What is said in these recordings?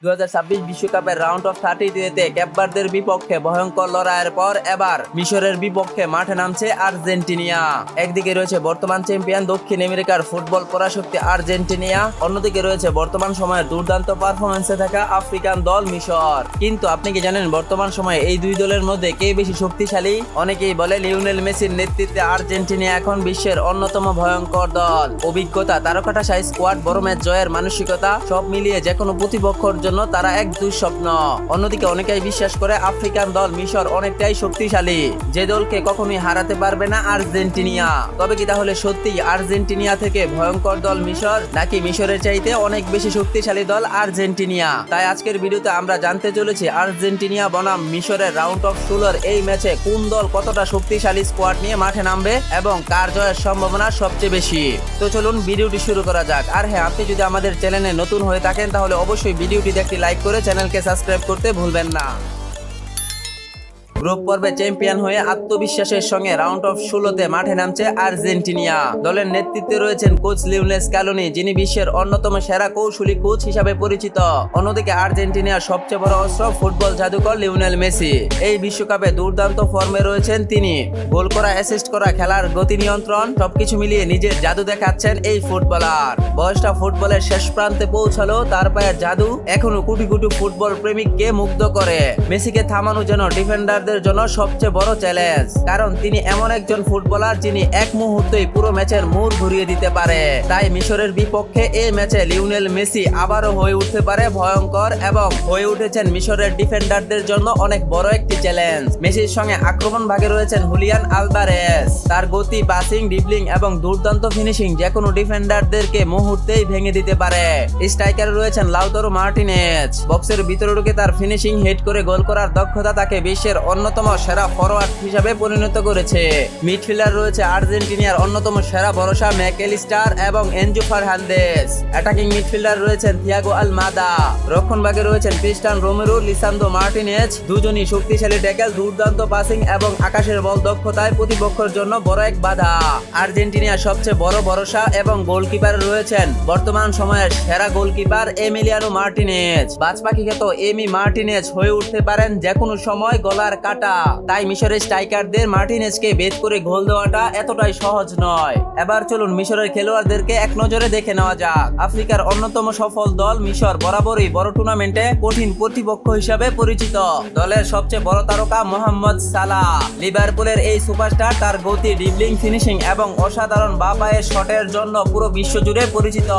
2026 বিশ্বকাপের round of 32-তে ক্যাপভার্দের বিপক্ষে ভয়ঙ্কর লড়াইয়ের পর এবার মিশরের বিপক্ষে মাঠে নামছে আর্জেন্টিনা। একদিকে রয়েছে বর্তমান চ্যাম্পিয়ন দক্ষিণ আমেরিকার ফুটবল পরাশক্তি আর্জেন্টিনা, অন্যদিকে রয়েছে বর্তমান সময়ের দুর্দান্ত পারফরমেন্সে থাকা আফ্রিকান দল মিশর। কিন্তু আপনি কি জানেন বর্তমান সময়ে এই দুই দলের মধ্যে কে বেশি শক্তিশালী? অনেকেই বলে লিওনেল মেসির নেতৃত্বে আর্জেন্টিনা এখন বিশ্বের অন্যতম ভয়ঙ্কর দল। অভিজ্ঞতা, তারকাটাশাই স্কোয়াড, বড় ম্যাচ জয়ের মানসিকতা সব মিলিয়ে যে কোনো প্রতিপক্ষের জন্য তারা এক দুঃস্বপ্ন। অন্যদিকে অনেকেই বিশ্বাস করে আফ্রিকান দল মিশর অনেকটাই শক্তিশালী, যে দলকে কখনোই হারাতে পারবে না আর্জেন্টিনা। তবে কি তাহলে সত্যি আর্জেন্টিনা থেকে ভয়ঙ্কর দল মিশর, নাকি মিশরের চাইতে অনেক বেশি শক্তিশালী দল আর্জেন্টিনা? তাই আজকের ভিডিওতে আমরা জানতে চলেছি আর্জেন্টিনা বনাম মিশরের রাউন্ড অফ 16 এই ম্যাচে কোন দল কতটা শক্তিশালী স্কোয়াড নিয়ে মাঠে নামবে এবং কার জয়ের সম্ভাবনা সবচেয়ে বেশি। তো চলুন ভিডিওটি শুরু করা যাক। আর হ্যাঁ, আপনি যদি আমাদের চ্যানেলে নতুন হয়ে থাকেন তাহলে অবশ্যই ভিডিওটিতে একটি লাইক করে চ্যানেলকে সাবস্ক্রাইব করতে ভুলবেন না। গ্রুপ পর্বে চ্যাম্পিয়ন হয়ে আত্মবিশ্বাসের সঙ্গে রাউন্ড অফ 16-তে মাঠে নামছে আর্জেন্টিনা। দলের নেতৃত্বে রয়েছেন কোচ লিওনেল স্ক্যালোনি, যিনি বিশ্বের অন্যতম সেরা কৌশলী কোচ হিসাবে পরিচিত। অন্যদিকে আর্জেন্টিনার সবচেয়ে বড় অস্ত্র ফুটবল জাদুকর লিওনেল মেসি। এই বিশ্বকাপে দুর্দান্ত ফর্মে রয়েছেন তিনি। গোল করা, অ্যাসিস্ট করা, খেলার গতি নিয়ন্ত্রণ সবকিছু মিলিয়ে নিজের জাদু দেখাচ্ছেন এই ফুটবলার। বয়সটা ফুটবলের শেষ প্রান্তে পৌঁছালো, তার পায়ের জাদু এখনো কোটি কোটি ফুটবল প্রেমিককে মুগ্ধ করে। মেসিকে থামানো যেন ডিফেন্ডারদের জন্য সবচেয়ে বড় চ্যালেঞ্জ, কারণ তিনি এমন একজন ফুটবলার যিনি এক মুহূর্তেই পুরো ম্যাচের মোড় ঘুরিয়ে দিতে পারে। তাই মিশরের বিপক্ষে এই ম্যাচে লিওনেল মেসি আবারও হয়ে উঠতে পারে ভয়ঙ্কর এবং হয়ে উঠেছেন মিশরের ডিফেন্ডারদের জন্য অনেক বড় একটি চ্যালেঞ্জ। মেসির সঙ্গে আক্রমণ ভাগে রয়েছেন হুলিয়ান আলভারেজ। তার গতি, পাসিং, ড্রিবলিং এবং দুর্দান্ত ফিনিশিং যে কোনো ডিফেন্ডারদেরকে মুহূর্তেই ভেঙে দিতে পারে। স্ট্রাইকারে রয়েছেন লাউতারো মার্টিনেজ। বক্সের ভিতরে ঢুকে তার ফিনিশিং, হেড করে গোল করার দক্ষতা তাকে বিশ্বের অন্যতম সেরা ফরওয়ার্ড হিসাবে পরিণত করেছে। মিডফিল্ডার রয়েছে আর্জেন্টিনার অন্যতম সেরা ভরসা ম্যাকঅ্যালিস্টার এবং এনজো ফার্নান্দেজ। অ্যাটাকিং মিডফিল্ডার রয়েছেন থিয়াগো আলমাদা। রক্ষণভাগে রয়েছেন ক্রিস্টিয়ান রোমেরো, লিসান্দ্রো মার্টিনেজ। দুজনই শক্তিশালী ট্যাকল, দুর্দান্ত পাসিং এবং আকাশের বল দক্ষতায় প্রতিপক্ষের জন্য বড় এক বাধা। আর্জেন্টিনার সবচেয়ে বড় ভরসা এবং গোলকিপার রয়েছেন বর্তমান সময়ের সেরা গোলকিপার এমিলিয়ানো মার্টিনেজ। বাজপাখি খ্যাত এমি মার্টিনেজ হয়ে উঠতে পারেন যে কোনো সময় গলার কাটা। তাই মিশরের স্ট্রাইকারদের মার্টিনেজকে বেদ করে গোল দেওয়াটা এতটাই সহজ নয়। এবার চলুন মিশরের খেলোয়াড়দেরকে এক নজরে দেখে নেওয়া যাক। আফ্রিকার অন্যতম সফল দল মিশর বরাবরই বড় টুর্নামেন্টে কঠিন প্রতিপক্ষ হিসাবে পরিচিত। দলের সবচেয়ে বড় তারকা মোহাম্মদ সালাহ। লিভারপুলের এই সুপারস্টার তার গতি, ড্রিবলিং, ফিনিশিং এবং অসাধারণ বাঁ পায়ের শটের জন্য পুরো বিশ্ব জুড়ে পরিচিত।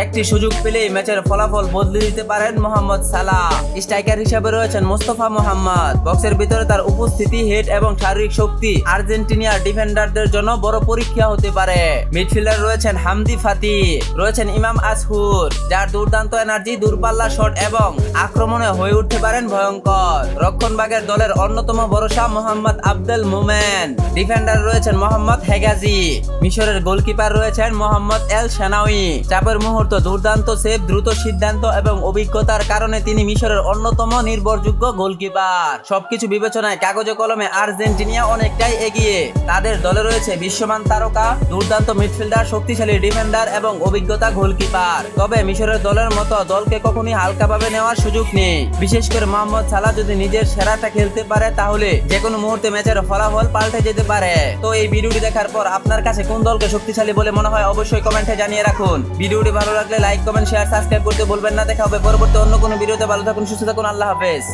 একটি সুযোগ পেলেই ম্যাচের ফলাফল বদলে দিতে পারেন মোহাম্মদ সালাহ। স্ট্রাইকার হিসাবে রয়েছেন মোস্তফা মোহাম্মদ। বক্সের ভিতরে তার উপস্থিতি, হেড এবং শারীরিক শক্তি আর্জেন্টিনার ডিফেন্ডারদের জন্য বড় পরীক্ষা হতে পারে। মিডফিল্ডার রয়েছেন হামদি ফাতি, রয়েছেন ইমাম আসহুর, যার দুর্দান্ত এনার্জি, দূরপাল্লা শট এবং আক্রমণে হয়ে উঠতে পারেন ভয়ঙ্কর। রক্ষণভাগের দলের অন্যতম ভরসা মোহাম্মদ আব্দুল মোমেন। ডিফেন্ডার রয়েছেন মোহাম্মদ হেগাজি। মিশরের গোলকিপার রয়েছেন মোহাম্মদ এল সেনাউই। চাপের মুহূর্ত দুর্দান্ত সেভ, দ্রুত সিদ্ধান্ত এবং অভিজ্ঞতার কারণে তিনি মিশরের অন্যতম নির্ভরযোগ্য গোলকিপার। সবকিছু বিবেচনায় কাগজে কলমে আর্জেন্টিনা অনেকটাই এগিয়ে। তাদের দলে রয়েছে বিশ্বমান তারকা, দুর্দান্ত মিডফিল্ডার, শক্তিশালী ডিফেন্ডার এবং অভিজ্ঞতা গোলকিপার। তবে মিশরের দলের মতো দলকে কখনোই হালকাভাবে নেওয়ার সুযোগ নেই। বিশেষ করে মোহাম্মদ সালাহ যদি নিজের সেরাটা খেলতে পারে তাহলে যে কোনো মুহূর্তে ম্যাচের ফলাফল পাল্টে যেতে পারে। তো এই ভিডিওটি দেখার পর আপনার কাছে কোন দলকে শক্তিশালী বলে মনে হয় অবশ্যই কমেন্টে জানিয়ে রাখুন। ভিডিওটি ভালো লাগলে লাইক, কমেন্ট, শেয়ার, সাবস্ক্রাইব করতে ভুলবেন না। দেখা হবে পরবর্তী অন্য কোনো ভিডিওতে। ভালো থাকুন, সুস্থ থাকুন, আল্লাহ হাফেজ।